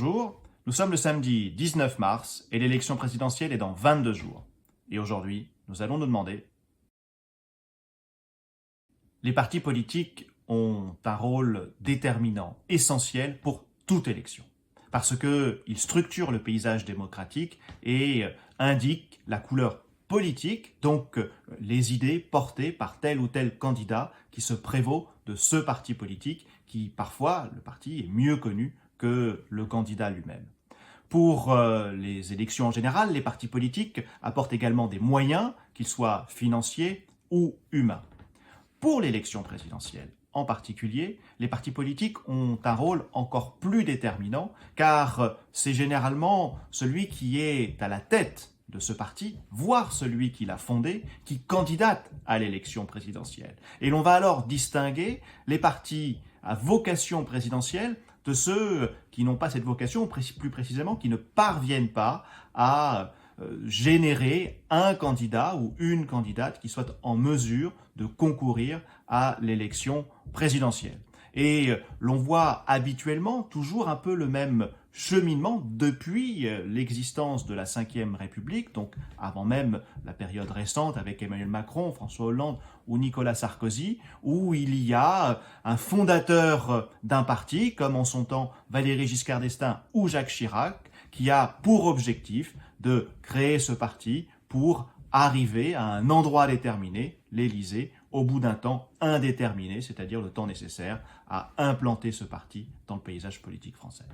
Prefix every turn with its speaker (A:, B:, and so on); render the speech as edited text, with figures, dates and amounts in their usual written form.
A: Bonjour, nous sommes le samedi 19 mars et l'élection présidentielle est dans 22 jours. Et aujourd'hui, nous allons nous demander... Les partis politiques ont un rôle déterminant, essentiel pour toute élection, parce qu'ils structurent le paysage démocratique et indiquent la couleur politique, donc les idées portées par tel ou tel candidat qui se prévaut de ce parti politique, qui parfois, le parti est mieux connu que le candidat lui-même. Pour les élections en général, les partis politiques apportent également des moyens, qu'ils soient financiers ou humains. Pour l'élection présidentielle, en particulier, les partis politiques ont un rôle encore plus déterminant, car c'est généralement celui qui est à la tête de ce parti, voire celui qui l'a fondé, qui candidate à l'élection présidentielle. Et l'on va alors distinguer les partis à vocation présidentielle de ceux qui n'ont pas cette vocation, plus précisément qui ne parviennent pas à générer un candidat ou une candidate qui soit en mesure de concourir à l'élection présidentielle. Et l'on voit habituellement toujours un peu le même cheminement depuis l'existence de la Ve République, donc avant même la période récente avec Emmanuel Macron, François Hollande ou Nicolas Sarkozy, où il y a un fondateur d'un parti, comme en son temps Valéry Giscard d'Estaing ou Jacques Chirac, qui a pour objectif de créer ce parti pour arriver à un endroit déterminé, l'Élysée, au bout d'un temps indéterminé, c'est-à-dire le temps nécessaire à implanter ce parti dans le paysage politique français.